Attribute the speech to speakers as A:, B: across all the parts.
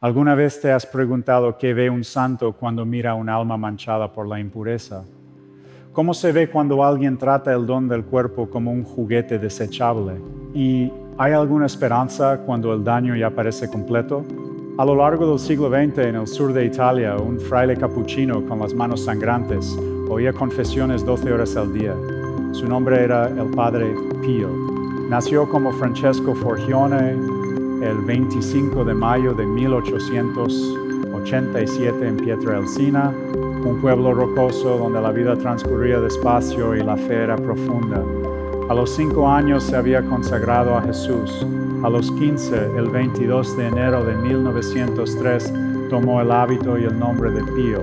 A: ¿Alguna vez te has preguntado qué ve un santo cuando mira un alma manchada por la impureza? ¿Cómo se ve cuando alguien trata el don del cuerpo como un juguete desechable? ¿Y hay alguna esperanza cuando el daño ya parece completo? A lo largo del siglo XX, en el sur de Italia, un fraile capuchino con las manos sangrantes oía confesiones 12 horas al día. Su nombre era el Padre Pío. Nació como Francesco Forgione el 25 de mayo de 1887 en Pietrelcina, un pueblo rocoso donde la vida transcurría despacio y la fe era profunda. A los 5 años se había consagrado a Jesús. A los 15, el 22 de enero de 1903, tomó el hábito y el nombre de Pío.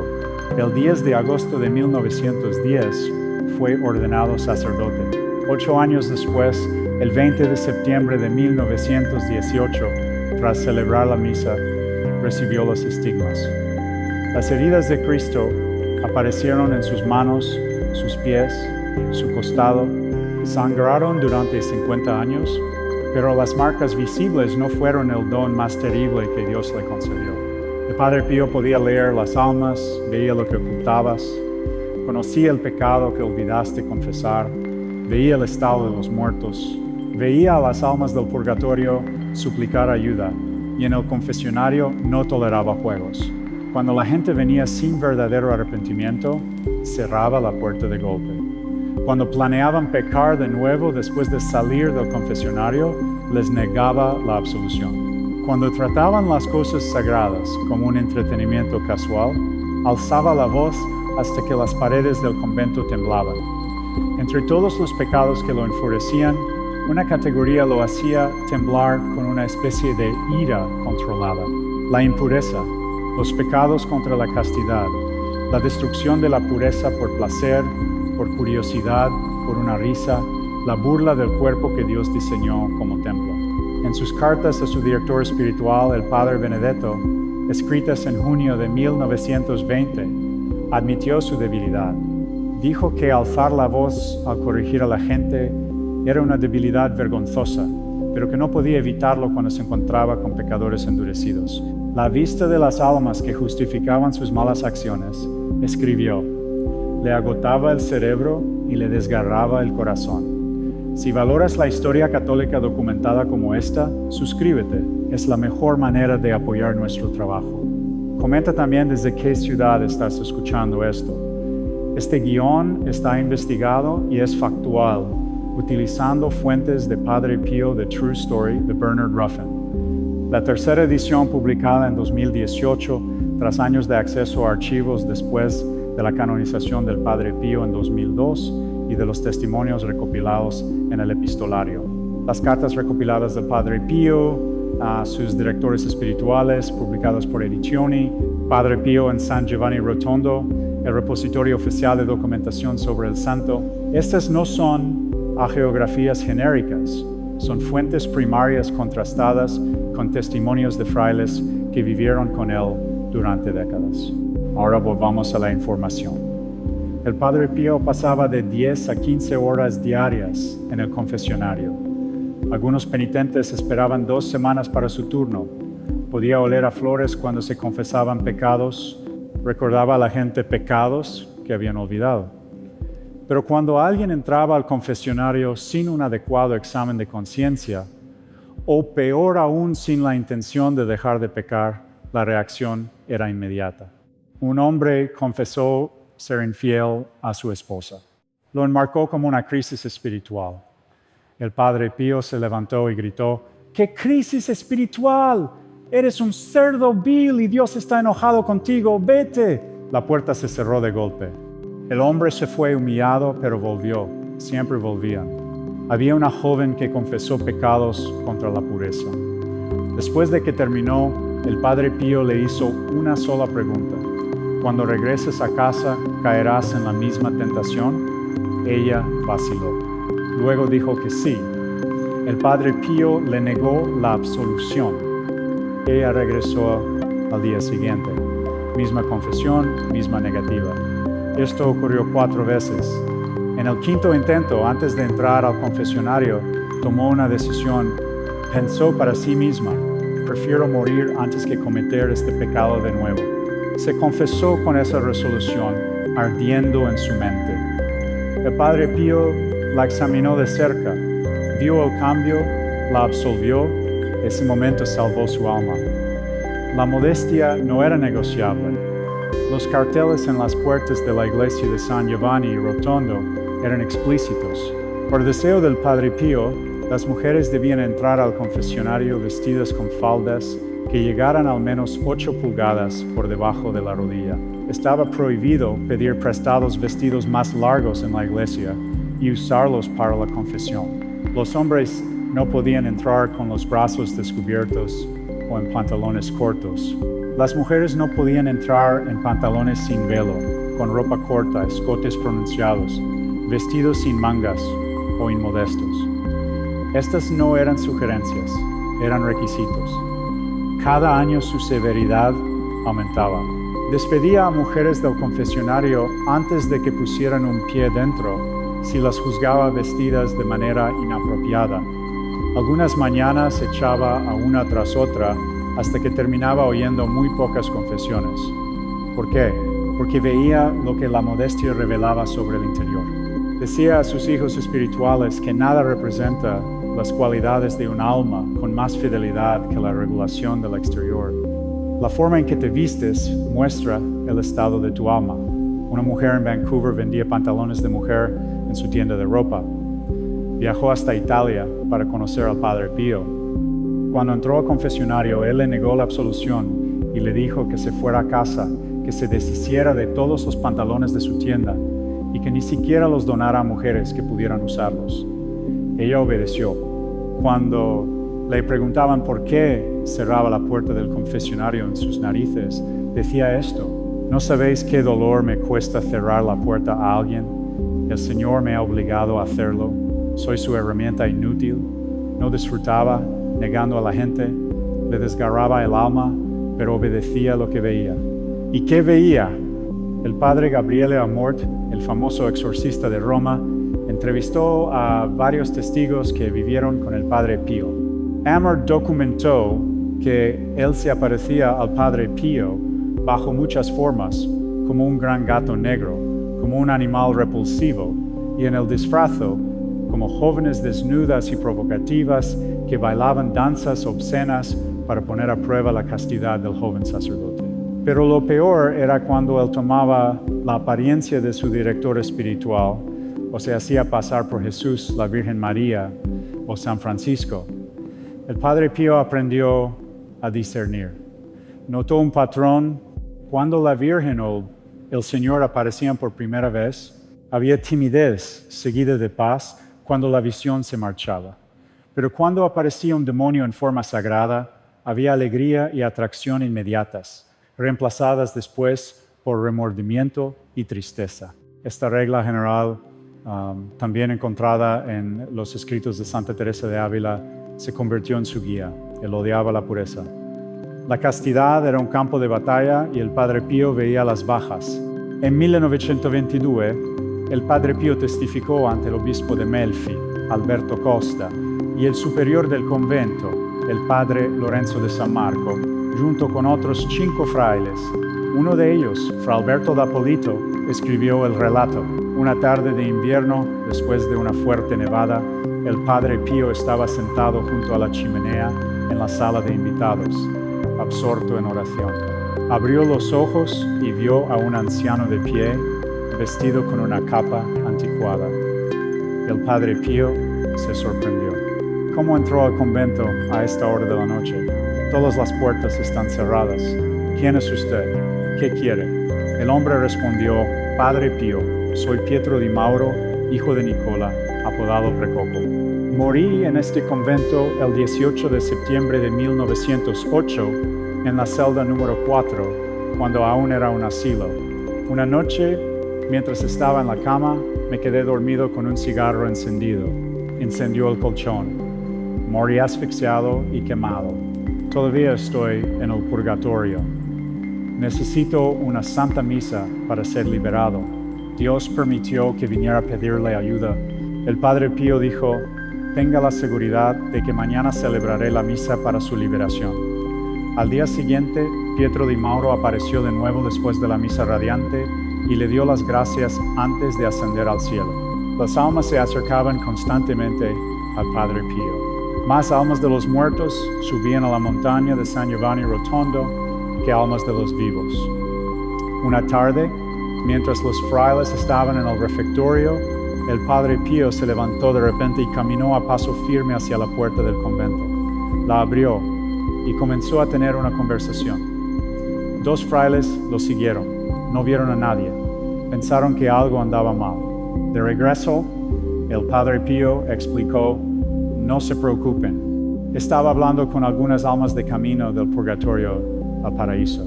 A: El 10 de agosto de 1910 fue ordenado sacerdote. 8 años después, el 20 de septiembre de 1918, tras celebrar la misa, recibió los estigmas. Las heridas de Cristo aparecieron en sus manos, sus pies, su costado. Sangraron durante 50 años, pero las marcas visibles no fueron el don más terrible que Dios le concedió. El Padre Pío podía leer las almas, veía lo que ocultabas, conocía el pecado que olvidaste confesar, veía el estado de los muertos, veía a las almas del purgatorio suplicar ayuda y en el confesionario no toleraba juegos. Cuando la gente venía sin verdadero arrepentimiento, cerraba la puerta de golpe. Cuando planeaban pecar de nuevo después de salir del confesionario, les negaba la absolución. Cuando trataban las cosas sagradas como un entretenimiento casual, alzaba la voz hasta que las paredes del convento temblaban. Entre todos los pecados que lo enfurecían, una categoría lo hacía temblar con una especie de ira controlada: la impureza, los pecados contra la castidad, la destrucción de la pureza por placer, por curiosidad, por una risa, la burla del cuerpo que Dios diseñó como templo. En sus cartas a su director espiritual, el Padre Benedetto, escritas en junio de 1920, admitió su debilidad. Dijo que alzar la voz al corregir a la gente era una debilidad vergonzosa, pero que no podía evitarlo cuando se encontraba con pecadores endurecidos. La vista de las almas que justificaban sus malas acciones, escribió, le agotaba el cerebro y le desgarraba el corazón. Si valoras la historia católica documentada como esta, suscríbete. Es la mejor manera de apoyar nuestro trabajo. Comenta también desde qué ciudad estás escuchando esto. Este guión está investigado y es factual, utilizando fuentes de Padre Pío de True Story de Bernard Ruffin. La tercera edición, publicada en 2018, tras años de acceso a archivos después de la canonización del Padre Pío en 2002 y de los testimonios recopilados en el epistolario. Las cartas recopiladas del Padre Pío a sus directores espirituales, publicadas por Edizioni, Padre Pío en San Giovanni Rotondo, el repositorio oficial de documentación sobre el santo. Estas no son hagiografías genéricas, son fuentes primarias contrastadas con testimonios de frailes que vivieron con él durante décadas. Ahora volvamos a la información. El Padre Pío pasaba de 10 a 15 horas diarias en el confesionario. Algunos penitentes esperaban 2 semanas para su turno. Podía oler a flores cuando se confesaban pecados. Recordaba a la gente pecados que habían olvidado. Pero cuando alguien entraba al confesionario sin un adecuado examen de conciencia, o peor aún sin la intención de dejar de pecar, la reacción era inmediata. Un hombre confesó ser infiel a su esposa. Lo enmarcó como una crisis espiritual. El Padre Pío se levantó y gritó, ¿qué crisis espiritual? Eres un cerdo vil y Dios está enojado contigo, vete. La puerta se cerró de golpe. El hombre se fue humillado, pero volvió. Siempre volvían. Había una joven que confesó pecados contra la pureza. Después de que terminó, el Padre Pío le hizo una sola pregunta. Cuando regreses a casa, ¿caerás en la misma tentación? Ella vaciló. Luego dijo que sí. El Padre Pío le negó la absolución. Ella regresó al día siguiente. Misma confesión, misma negativa. Esto ocurrió 4 veces. En el 5º intento, antes de entrar al confesionario, tomó una decisión. Pensó para sí misma, prefiero morir antes que cometer este pecado de nuevo. Se confesó con esa resolución, ardiendo en su mente. El Padre Pío la examinó de cerca, vio el cambio, la absolvió, ese momento salvó su alma. La modestia no era negociable. Los carteles en las puertas de la iglesia de San Giovanni Rotondo eran explícitos. Por deseo del Padre Pío, las mujeres debían entrar al confesionario vestidas con faldas que llegaran al menos 8 pulgadas por debajo de la rodilla. Estaba prohibido pedir prestados vestidos más largos en la iglesia y usarlos para la confesión. Los hombres no podían entrar con los brazos descubiertos o en pantalones cortos. Las mujeres no podían entrar en pantalones sin velo, con ropa corta, escotes pronunciados, vestidos sin mangas o inmodestos. Estas no eran sugerencias, eran requisitos. Cada año su severidad aumentaba. Despedía a mujeres del confesionario antes de que pusieran un pie dentro si las juzgaba vestidas de manera inapropiada. Algunas mañanas echaba a una tras otra hasta que terminaba oyendo muy pocas confesiones. ¿Por qué? Porque veía lo que la modestia revelaba sobre el interior. Decía a sus hijos espirituales que nada representa las cualidades de un alma con más fidelidad que la regulación del exterior. La forma en que te vistes muestra el estado de tu alma. Una mujer en Vancouver vendía pantalones de mujer en su tienda de ropa. Viajó hasta Italia para conocer al Padre Pío. Cuando entró al confesionario, él le negó la absolución y le dijo que se fuera a casa, que se deshiciera de todos los pantalones de su tienda y que ni siquiera los donara a mujeres que pudieran usarlos. Ella obedeció. Cuando le preguntaban por qué cerraba la puerta del confesionario en sus narices, decía esto: ¿no sabéis qué dolor me cuesta cerrar la puerta a alguien? El Señor me ha obligado a hacerlo. Soy su herramienta inútil. No disfrutaba, negando a la gente. Le desgarraba el alma, pero obedecía lo que veía. ¿Y qué veía? El padre Gabriele Amort, el famoso exorcista de Roma, entrevistó a varios testigos que vivieron con el Padre Pío. Amort documentó que él se aparecía al Padre Pío bajo muchas formas, como un gran gato negro, como un animal repulsivo, y en el disfrazo, como jóvenes desnudas y provocativas que bailaban danzas obscenas para poner a prueba la castidad del joven sacerdote. Pero lo peor era cuando él tomaba la apariencia de su director espiritual o se hacía pasar por Jesús, la Virgen María o San Francisco. El Padre Pío aprendió a discernir. Notó un patrón. Cuando la Virgen o el Señor aparecían por primera vez, había timidez seguida de paz cuando la visión se marchaba. Pero cuando aparecía un demonio en forma sagrada, había alegría y atracción inmediatas, reemplazadas después por remordimiento y tristeza. Esta regla general, también encontrada en los escritos de Santa Teresa de Ávila, se convirtió en su guía. Él odiaba la pureza. La castidad era un campo de batalla y el Padre Pío veía las bajas. En 1922, el Padre Pío testificó ante el obispo de Melfi, Alberto Costa, y el superior del convento, el Padre Lorenzo de San Marco, junto con otros 5 frailes. Uno de ellos, Fra Alberto d'Apolito, escribió el relato. Una tarde de invierno, después de una fuerte nevada, el Padre Pío estaba sentado junto a la chimenea en la sala de invitados, absorto en oración. Abrió los ojos y vio a un anciano de pie, vestido con una capa anticuada. El Padre Pío se sorprendió. ¿Cómo entró al convento a esta hora de la noche? Todas las puertas están cerradas. ¿Quién es usted? ¿Qué quiere? El hombre respondió: Padre Pío, soy Pietro di Mauro, hijo de Nicola, apodado Precopo. Morí en este convento el 18 de septiembre de 1908, en la celda número 4, cuando aún era un asilo. Una noche, mientras estaba en la cama, me quedé dormido con un cigarro encendido. Incendió el colchón. Morí asfixiado y quemado. Todavía estoy en el purgatorio. Necesito una santa misa para ser liberado. Dios permitió que viniera a pedirle ayuda. El Padre Pío dijo: tenga la seguridad de que mañana celebraré la misa para su liberación. Al día siguiente, Pietro di Mauro apareció de nuevo después de la misa radiante y le dio las gracias antes de ascender al cielo. Las almas se acercaban constantemente al Padre Pío. Más almas de los muertos subían a la montaña de San Giovanni Rotondo que almas de los vivos. Una tarde, mientras los frailes estaban en el refectorio, el Padre Pío se levantó de repente y caminó a paso firme hacia la puerta del convento. La abrió y comenzó a tener una conversación. 2 frailes lo siguieron. No vieron a nadie. Pensaron que algo andaba mal. De regreso, el Padre Pío explicó: no se preocupen. Estaba hablando con algunas almas de camino del purgatorio al paraíso.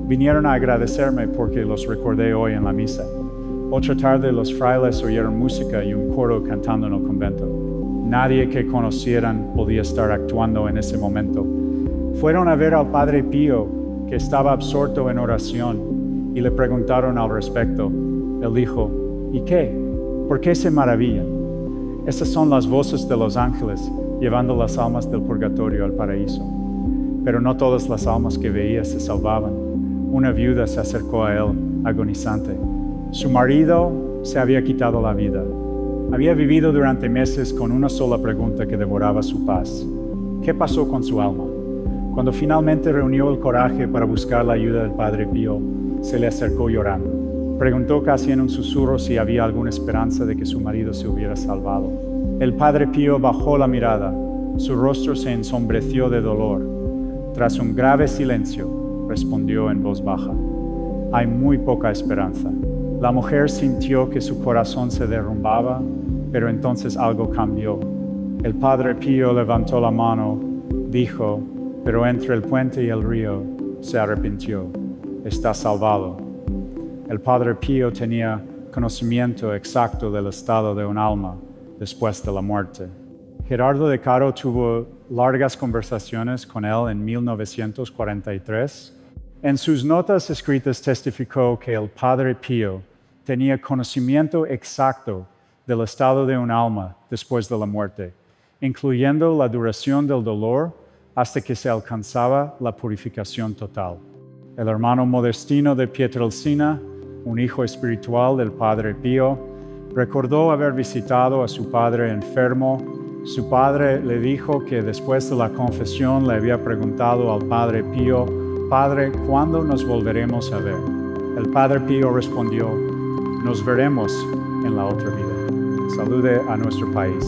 A: Vinieron a agradecerme porque los recordé hoy en la misa. Otra tarde los frailes oyeron música y un coro cantando en el convento. Nadie que conocieran podía estar actuando en ese momento. Fueron a ver al Padre Pío, que estaba absorto en oración, y le preguntaron al respecto. Él dijo: ¿y qué? ¿Por qué se maravillan? Estas son las voces de los ángeles, llevando las almas del purgatorio al paraíso. Pero no todas las almas que veía se salvaban. Una viuda se acercó a él, agonizante. Su marido se había quitado la vida. Había vivido durante meses con una sola pregunta que devoraba su paz: ¿qué pasó con su alma? Cuando finalmente reunió el coraje para buscar la ayuda del Padre Pío, se le acercó llorando. Preguntó casi en un susurro si había alguna esperanza de que su marido se hubiera salvado. El Padre Pío bajó la mirada. Su rostro se ensombreció de dolor. Tras un grave silencio, respondió en voz baja: hay muy poca esperanza. La mujer sintió que su corazón se derrumbaba, pero entonces algo cambió. El Padre Pío levantó la mano, dijo, pero entre el puente y el río se arrepintió. Está salvado. El Padre Pío tenía conocimiento exacto del estado de un alma después de la muerte. Gerardo de Caro tuvo largas conversaciones con él en 1943. En sus notas escritas testificó que el Padre Pío tenía conocimiento exacto del estado de un alma después de la muerte, incluyendo la duración del dolor hasta que se alcanzaba la purificación total. El hermano Modestino de Pietrelcina, un hijo espiritual del Padre Pío, recordó haber visitado a su padre enfermo. Su padre le dijo que después de la confesión le había preguntado al Padre Pío: Padre, ¿cuándo nos volveremos a ver? El Padre Pío respondió: nos veremos en la otra vida. Salude a nuestro país.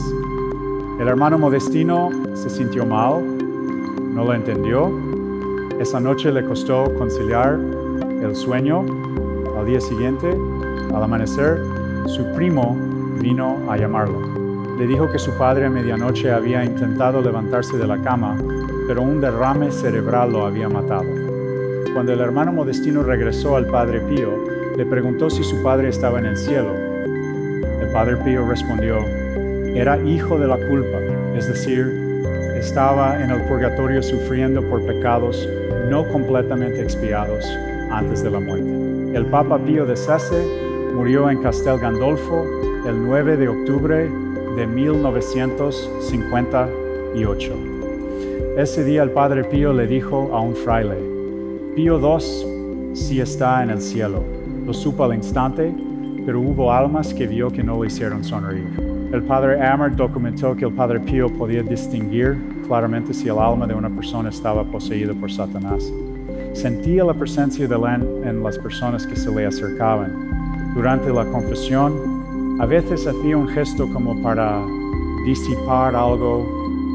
A: El hermano Modestino se sintió mal, no lo entendió. Esa noche le costó conciliar el sueño. Al día siguiente, al amanecer, su primo vino a llamarlo. Le dijo que su padre a medianoche había intentado levantarse de la cama, pero un derrame cerebral lo había matado. Cuando el hermano Modestino regresó al Padre Pío, le preguntó si su padre estaba en el cielo. El Padre Pío respondió: era hijo de la culpa, es decir, estaba en el purgatorio sufriendo por pecados no completamente expiados antes de la muerte. El Papa Pío XVI murió en Castel Gandolfo el 9 de octubre de 1958. Ese día el Padre Pío le dijo a un fraile: Pío II sí está en el cielo. Lo supo al instante, pero hubo almas que vio que no le hicieron sonreír. El Padre Amert documentó que el Padre Pío podía distinguir claramente si el alma de una persona estaba poseída por Satanás. Sentía la presencia de él en las personas que se le acercaban. Durante la confesión, a veces hacía un gesto como para disipar algo,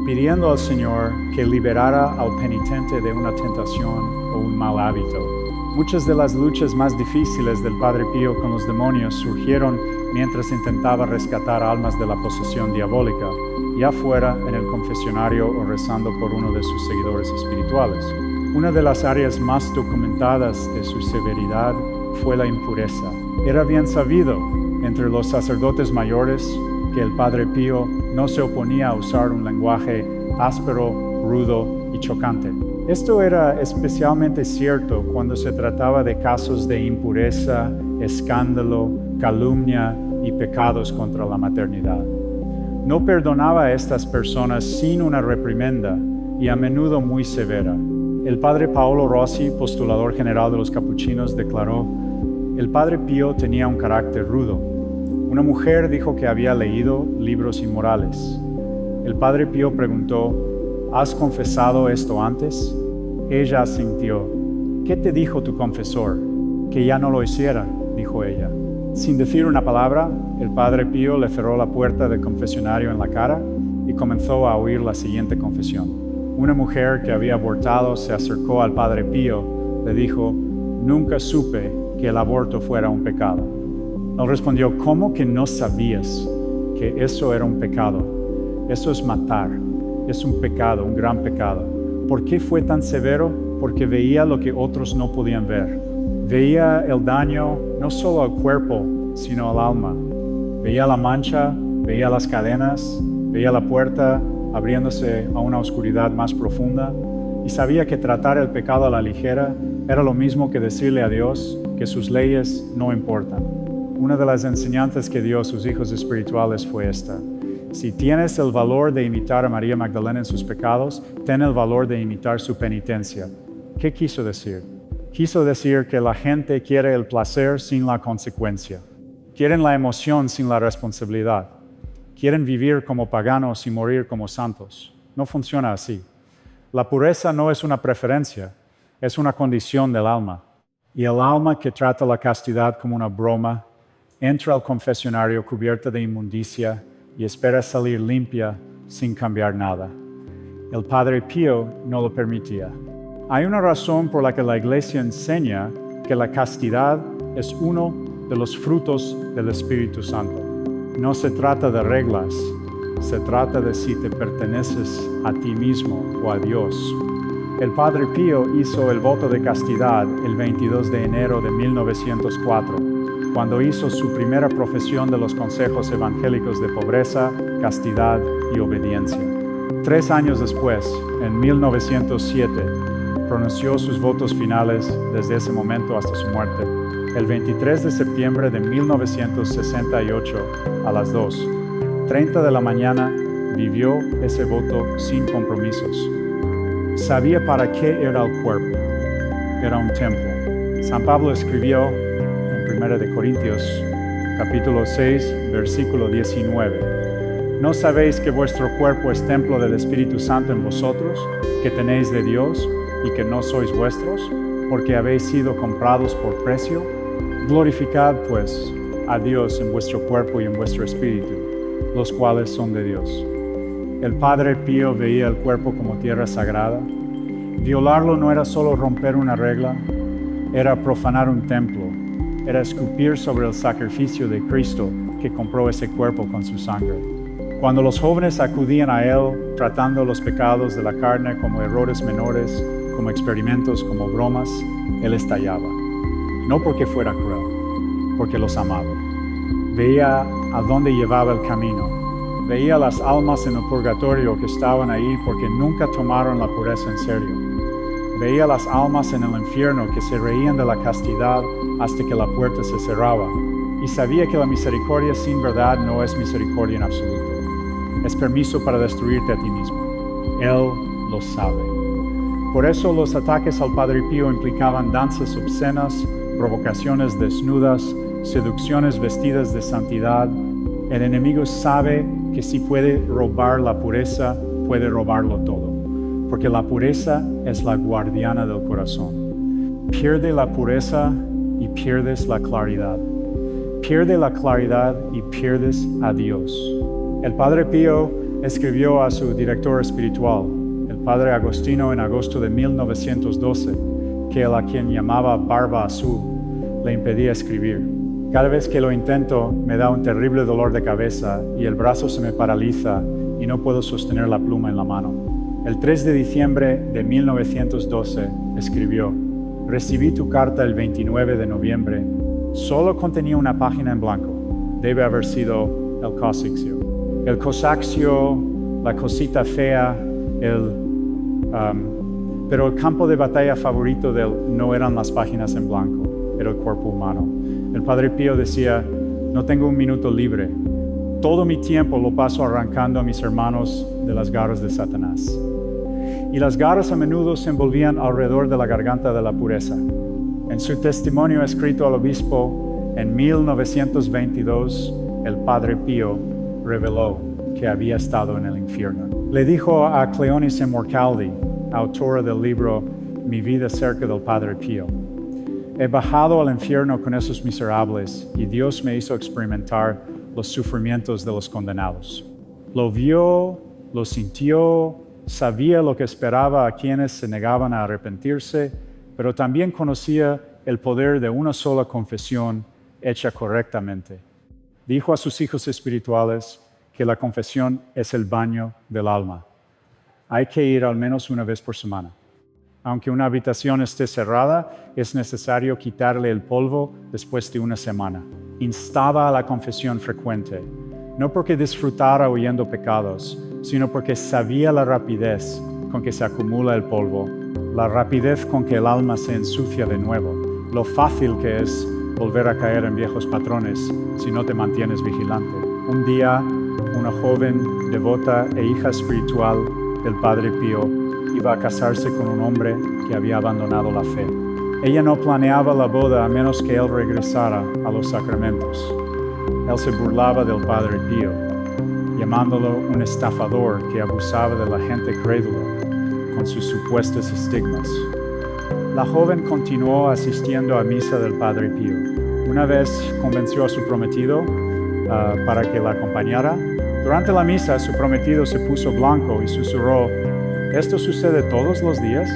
A: pidiendo al Señor que liberara al penitente de una tentación o un mal hábito. Muchas de las luchas más difíciles del Padre Pío con los demonios surgieron mientras intentaba rescatar almas de la posesión diabólica, ya fuera en el confesionario o rezando por uno de sus seguidores espirituales. Una de las áreas más documentadas de su severidad fue la impureza. Era bien sabido entre los sacerdotes mayores que el Padre Pío no se oponía a usar un lenguaje áspero, rudo y chocante. Esto era especialmente cierto cuando se trataba de casos de impureza, escándalo, calumnia y pecados contra la maternidad. No perdonaba a estas personas sin una reprimenda y a menudo muy severa. El padre Paolo Rossi, postulador general de los capuchinos, declaró: el padre Pío tenía un carácter rudo. Una mujer dijo que había leído libros inmorales. El padre Pío preguntó: ¿has confesado esto antes? Ella asintió. ¿Qué te dijo tu confesor? Que ya no lo hiciera, dijo ella. Sin decir una palabra, el padre Pío le cerró la puerta del confesionario en la cara y comenzó a oír la siguiente confesión. Una mujer que había abortado se acercó al padre Pío, le dijo: nunca supe que el aborto fuera un pecado. Él respondió: ¿cómo que no sabías que eso era un pecado? Eso es matar, es un pecado, un gran pecado. ¿Por qué fue tan severo? Porque veía lo que otros no podían ver. Veía el daño no solo al cuerpo, sino al alma. Veía la mancha, veía las cadenas, veía la puerta abriéndose a una oscuridad más profunda y sabía que tratar el pecado a la ligera era lo mismo que decirle a Dios que sus leyes no importan. Una de las enseñanzas que dio a sus hijos espirituales fue esta: si tienes el valor de imitar a María Magdalena en sus pecados, ten el valor de imitar su penitencia. ¿Qué quiso decir? Quiso decir que la gente quiere el placer sin la consecuencia. Quieren la emoción sin la responsabilidad. Quieren vivir como paganos y morir como santos. No funciona así. La pureza no es una preferencia, es una condición del alma. Y el alma que trata la castidad como una broma, entra al confesionario cubierta de inmundicia y espera salir limpia sin cambiar nada. El padre Pío no lo permitía. Hay una razón por la que la Iglesia enseña que la castidad es uno de los frutos del Espíritu Santo. No se trata de reglas, se trata de si te perteneces a ti mismo o a Dios. El padre Pío hizo el voto de castidad el 22 de enero de 1904, cuando hizo su primera profesión de los consejos evangélicos de pobreza, castidad y obediencia. 3 años después, en 1907, pronunció sus votos finales desde ese momento hasta su muerte. El 23 de septiembre de 1968, a las 2:30 de la mañana, vivió ese voto sin compromisos. Sabía para qué era el cuerpo. Era un templo. San Pablo escribió en 1 de Corintios, capítulo 6, versículo 19. ¿No sabéis que vuestro cuerpo es templo del Espíritu Santo en vosotros, que tenéis de Dios y que no sois vuestros, porque habéis sido comprados por precio? Glorificad, pues, a Dios en vuestro cuerpo y en vuestro espíritu, los cuales son de Dios. El padre Pío veía el cuerpo como tierra sagrada. Violarlo no era solo romper una regla, era profanar un templo, era escupir sobre el sacrificio de Cristo que compró ese cuerpo con su sangre. Cuando los jóvenes acudían a él, tratando los pecados de la carne como errores menores, como experimentos, como bromas, él estallaba. No porque fuera cruel, porque los amaba. Veía a dónde llevaba el camino. Veía las almas en el purgatorio que estaban ahí porque nunca tomaron la pureza en serio. Veía las almas en el infierno que se reían de la castidad hasta que la puerta se cerraba. Y sabía que la misericordia sin verdad no es misericordia en absoluto. Es permiso para destruirte a ti mismo. Él lo sabe. Por eso los ataques al Padre Pío implicaban danzas obscenas, provocaciones desnudas, seducciones vestidas de santidad. El enemigo sabe que si puede robar la pureza, puede robarlo todo, porque la pureza es la guardiana del corazón. Pierde la pureza y pierdes la claridad. Pierde la claridad y pierdes a Dios. El Padre Pío escribió a su director espiritual, el Padre Agostino, en agosto de 1912, que él, a quien llamaba Barba Azul, le impedía escribir. Cada vez que lo intento, me da un terrible dolor de cabeza y el brazo se me paraliza y no puedo sostener la pluma en la mano. El 3 de diciembre de 1912 escribió: recibí tu carta el 29 de noviembre. Solo contenía una página en blanco. Debe haber sido el Cosaxio. El Cosaxio, la cosita fea, pero el campo de batalla favorito de él no eran las páginas en blanco, era el cuerpo humano. El Padre Pío decía: no tengo un minuto libre. Todo mi tiempo lo paso arrancando a mis hermanos de las garras de Satanás. y las garras a menudo se envolvían alrededor de la garganta de la pureza. En su testimonio escrito al obispo en 1922, el Padre Pío reveló que había estado en el infierno. Le dijo a Cleonice Morcaldi, autora del libro Mi vida cerca del Padre Pío: he bajado al infierno con esos miserables y Dios me hizo experimentar los sufrimientos de los condenados. Lo vio, lo sintió, sabía lo que esperaba a quienes se negaban a arrepentirse, pero también conocía el poder de una sola confesión hecha correctamente. Dijo a sus hijos espirituales que la confesión es el baño del alma. Hay que ir al menos una vez por semana. Aunque una habitación esté cerrada, es necesario quitarle el polvo después de una semana. Instaba a la confesión frecuente, no porque disfrutara huyendo pecados, sino porque sabía la rapidez con que se acumula el polvo, la rapidez con que el alma se ensucia de nuevo, lo fácil que es volver a caer en viejos patrones si no te mantienes vigilante. Un día, una joven, devota e hija espiritual del Padre Pío iba a casarse con un hombre que había abandonado la fe. Ella no planeaba la boda a menos que él regresara a los sacramentos. Él se burlaba del Padre Pío, llamándolo un estafador que abusaba de la gente crédula con sus supuestos estigmas. La joven continuó asistiendo a misa del Padre Pío. Una vez convenció a su prometido para que la acompañara. Durante la misa, su prometido se puso blanco y susurró: ¿esto sucede todos los días?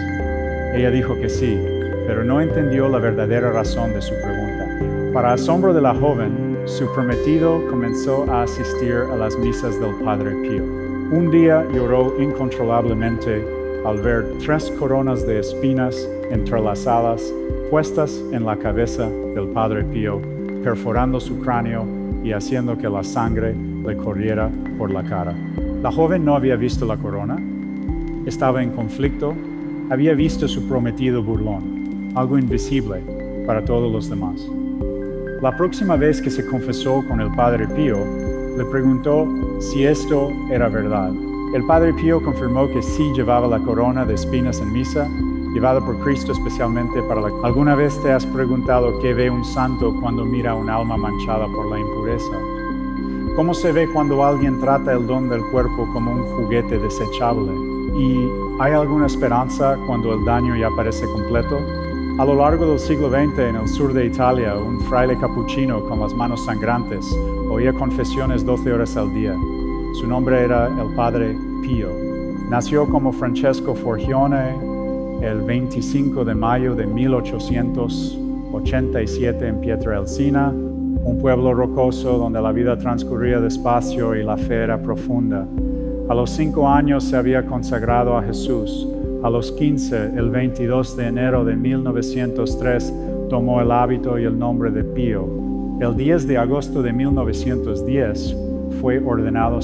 A: Ella dijo que sí, pero no entendió la verdadera razón de su pregunta. Para asombro de la joven, su prometido comenzó a asistir a las misas del Padre Pío. Un día lloró incontrolablemente al ver 3 coronas de espinas entrelazadas puestas en la cabeza del Padre Pío, perforando su cráneo y haciendo que la sangre le corriera por la cara. La joven no había visto la corona, estaba en conflicto, había visto a su prometido burlón, algo invisible para todos los demás. La próxima vez que se confesó con el Padre Pío, le preguntó si esto era verdad. El Padre Pío confirmó que sí llevaba la corona de espinas en misa, llevada por Cristo especialmente para la... ¿Alguna vez te has preguntado qué ve un santo cuando mira a un alma manchada por la impureza? ¿Cómo se ve cuando alguien trata el don del cuerpo como un juguete desechable? ¿Y hay alguna esperanza cuando el daño ya parece completo? A lo largo del siglo XX, en el sur de Italia, un fraile capuchino con las manos sangrantes oía confesiones 12 horas al día. Su nombre era el Padre Pío. Nació como Francesco Forgione el 25 de mayo de 1887 en Pietrelcina, un pueblo rocoso donde la vida transcurría despacio y la fe era profunda. A los 5 años se había consagrado a Jesús. A los 15, el 22 de enero de 1903, tomó el hábito y el nombre de Pío. El 10 de agosto de 1910 fue ordenado